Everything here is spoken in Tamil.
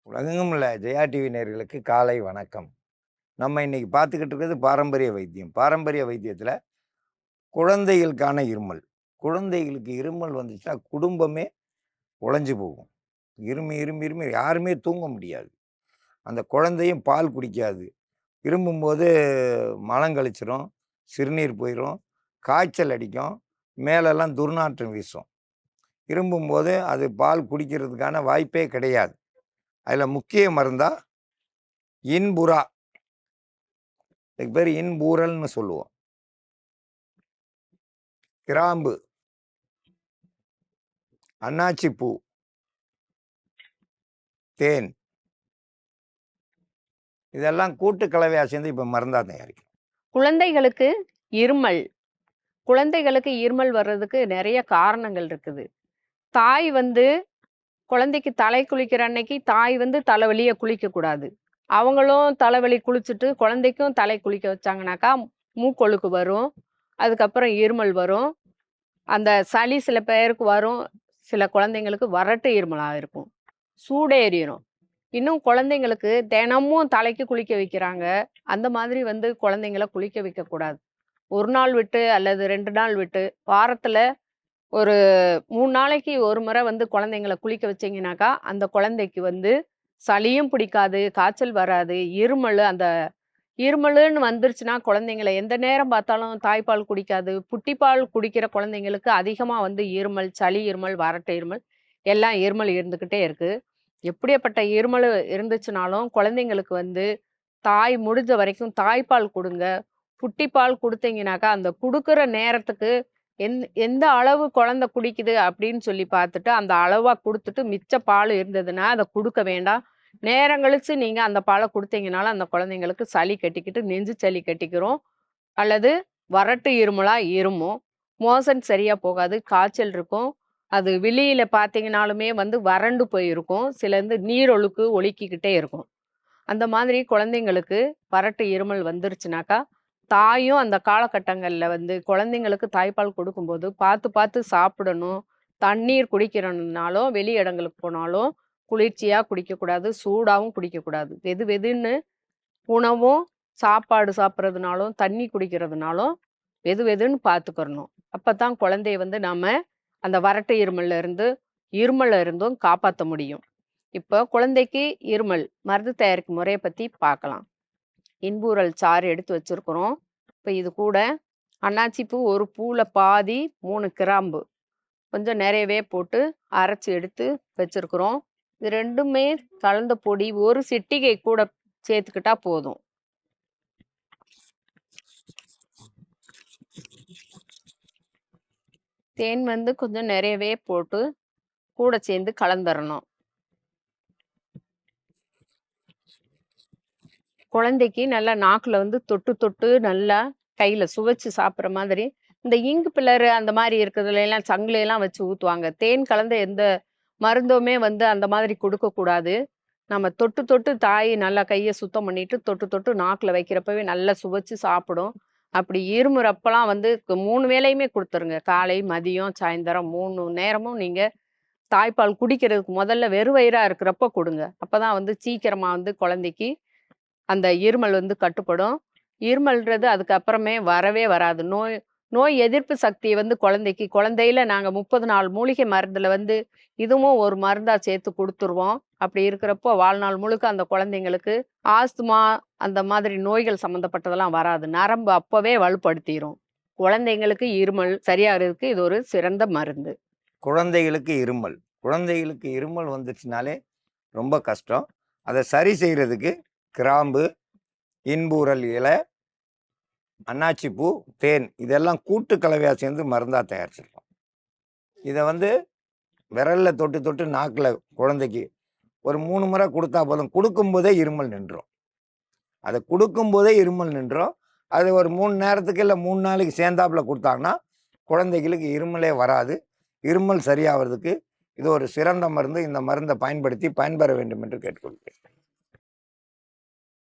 உலகெங்கும் உள்ள ஜெயா டிவி நேயர்களுக்கு காலை வணக்கம். நம்ம இன்னைக்கு பார்த்துக்கிட்டு இருக்கிறது பாரம்பரிய வைத்தியம். பாரம்பரிய வைத்தியத்தில் குழந்தைகளுக்கான இருமல். குழந்தைகளுக்கு இருமல் வந்துச்சுன்னா குடும்பமே உடைஞ்சு போகும். இருமி இருமி இருமி யாருமே தூங்க முடியாது. அந்த குழந்தையும் பால் குடிக்காது. இருமும்போது மலம் கழிச்சிரும், சிறுநீர் போயிடும், காய்ச்சல் அடிக்கும், மேலெல்லாம் துர்நாற்றம் வீசும். இருமும்போது அது பால் குடிக்கிறதுக்கான வாய்ப்பே கிடையாது. அதில் முக்கிய மருந்தா இன்புறா, இதுக்கு பேர் இன்பூரல்னு சொல்லுவோம். கிராம்பு, அன்னாச்சி பூ, தேன், இதெல்லாம் கூட்டு கலவையா சேர்ந்து இப்போ மருந்தா தயாரிக்கும். குழந்தைகளுக்கு இருமல் குழந்தைகளுக்கு இருமல் வர்றதுக்கு நிறைய காரணங்கள் இருக்குது. தாய் குழந்தைக்கு தலை குளிக்கிற அன்னைக்கு தாய் தலைவலிய குளிக்கக்கூடாது. அவங்களும் தலைவலி குளிச்சுட்டு குழந்தைக்கும் தலை குளிக்க வச்சாங்கனாக்கா மூக்கொழுக்கு வரும். அதுக்கப்புறம் இருமல் வரும். அந்த சளி சில பேருக்கு வரும். சில குழந்தைங்களுக்கு வறட்டு இருமலா இருக்கும். சூடேறிரும். இன்னும் குழந்தைங்களுக்கு தினமும் தலைக்கு குளிக்க வைக்கிறாங்க. அந்த மாதிரி குழந்தைங்கள குளிக்க வைக்கக்கூடாது. 1 நாள் விட்டு அல்லது 2 நாள் விட்டு, வாரத்துல ஒரு 3 நாளைக்கு ஒரு முறை குழந்தைங்கள குளிக்க வச்சீங்கனாக்கா, அந்த குழந்தைக்கு சளியும் பிடிக்காது, காய்ச்சல் வராது, இருமலுன்னு வந்துருச்சுன்னா, குழந்தைங்கள எந்த நேரம் பார்த்தாலும் தாய்ப்பால் குடிக்காது. புட்டிப்பால் குடிக்கிற குழந்தைங்களுக்கு அதிகமா இருமல், சளி இருமல், வறட்டு இருமல், எல்லாம் இருமல் இருந்துகிட்டே இருக்கு. எப்படியாப்பட்ட இருமல் இருந்துச்சுனாலும், குழந்தைங்களுக்கு தாய் முடிஞ்ச வரைக்கும் தாய்ப்பால் குடுங்க. புட்டிப்பால் குடுத்தீங்கனாக்கா, அந்த குடுக்குற நேரத்துக்கு எந்த அளவு குழந்தை குடிக்குது அப்படின்னு சொல்லி பார்த்துட்டு, அந்த அளவா குடுத்துட்டு, மிச்ச பால் இருந்ததுன்னா, அத குடுக்க வேண்டாம். நேரம் கழிச்சு நீங்க அந்த பால குடுத்தீங்கனாலும், அந்த குழந்தைங்களுக்கு சளி கட்டிக்கிட்டு, நெஞ்சு சளி கட்டிக்கிரும். அல்லது வறட்டு இருமலா இருமும். மோஷன் சரியா போகாது. காய்ச்சல் இருக்கும். அது வெளியில பார்த்தீங்கனாலுமே வறண்டு போயிருக்கும். சில நீரொழுக்கு ஒழுக்கிக்கிட்டே இருக்கும். அந்த மாதிரி குழந்தைங்களுக்கு வறட்டு இருமல் வந்துருச்சுனாக்கா, தாயும் அந்த காலகட்டங்கள்ல குழந்தைங்களுக்கு தாய்ப்பால் கொடுக்கும்போது பார்த்து பார்த்து சாப்பிடணும். தண்ணீர் குடிக்கிறனாலும், வெளி இடங்களுக்கு போனாலும் குளிர்ச்சியா குடிக்கக்கூடாது. சூடாவும் குடிக்கக்கூடாது. வெது வெதுன்னு உணவும், சாப்பாடு சாப்பிடுறதுனாலும், தண்ணி குடிக்கிறதுனாலும் வெது வெதுன்னு பார்த்துக்கிறணும். அப்பதான் குழந்தைய நாம அந்த வறட்டு இருமல்ல இருந்தும் காப்பாத்த முடியும். இப்போ குழந்தைக்கு இருமல் மருந்து தயாரிக்கும் முறைய பத்தி பார்க்கலாம். இன்பூரல் சாறு எடுத்து வச்சிருக்கிறோம். இப்போ இது கூட அன்னாச்சி பூ, ஒரு பூல பாதி, 3 கிராம்பு கொஞ்சம் நிறையவே போட்டு அரைச்சு எடுத்து வச்சிருக்கிறோம். இது 2மே கலந்த பொடி ஒரு சிட்டிகை கூட சேர்த்துக்கிட்டா போதும். தேன் கொஞ்சம் நிறையவே போட்டு கூட சேர்ந்து கலந்துறணும். குழந்தைக்கு நல்லா நாக்குல தொட்டு தொட்டு நல்லா கையில சுவைச்சு சாப்பிடுற மாதிரி, இந்த இங்க் பில்லரு அந்த மாரி இருக்கிறதுல எல்லாம் சங்குல எல்லாம் வச்சு ஊத்துவாங்க. தேன் கலந்த எந்த மருந்துமே அந்த மாதிரி குடுக்கக்கூடாது. நம்ம தொட்டு தொட்டு தாய் நல்லா கைய சுத்தம் பண்ணிட்டு, தொட்டு தொட்டு நாக்குல வைக்கிறப்பவே நல்லா சுவைச்சு சாப்பிடும். அப்படி இருமுறப்பலாம் 3 வேளையுமே குடுத்துருங்க. காலை, மதியம், சாயந்தரம் 3 நேரமும் நீங்க தாய்ப்பால் குடிக்கிறதுக்கு முதல்ல வெறும் வயிறா இருக்கிறப்ப குடுங்க. அப்பதான் சீக்கிரமா குழந்தைக்கு அந்த இருமல் கட்டுப்படும். இருமல்ன்றது அதுக்கப்புறமே வரவே வராது. நோய் நோய் எதிர்ப்பு சக்திய குழந்தைக்கு குழந்தையில நாங்க 30 நாள் மூலிகை மருந்துல இதுவும் ஒரு மருந்தா சேர்த்து குடுத்துருவோம். அப்படி இருக்கிறப்போ வாழ்நாள் முழுக்க அந்த குழந்தைங்களுக்கு ஆஸ்துமா அந்த மாதிரி நோய்கள் சம்மந்தப்பட்டதெல்லாம் வராது. நரம்பு அப்பவே வலுப்படுத்திரும். குழந்தைங்களுக்கு இருமல் சரியாகிறதுக்கு இது ஒரு சிறந்த மருந்து. குழந்தைகளுக்கு இருமல். குழந்தைகளுக்கு இருமல் வந்துச்சுனாலே ரொம்ப கஷ்டம். அதை சரி செய்யறதுக்கு கிராம்பு, இன்பூரல் இலை, அன்னாச்சி பூ, தேன், இதெல்லாம் கூட்டு கலவையா சேர்ந்து மருந்தா தயாரிச்சிருக்கோம். இதை விரல்ல தொட்டு தொட்டு நாக்கில் குழந்தைக்கு ஒரு 3 முறை கொடுத்தா போதும். கொடுக்கும்போதே இருமல் நின்றோம். அதை கொடுக்கும்போதே இருமல் நின்றோம். அது ஒரு 3 நேரத்துக்கு இல்லை 3 நாளைக்கு சேர்ந்தாப்புல கொடுத்தாங்கன்னா குழந்தைகளுக்கு இருமலே வராது. இருமல் சரியாகிறதுக்கு இது ஒரு சிறந்த மருந்து. இந்த மருந்தை பயன்படுத்தி பயன்பெற வேண்டும் என்று கேட்டுக்கொள்கிறேன்.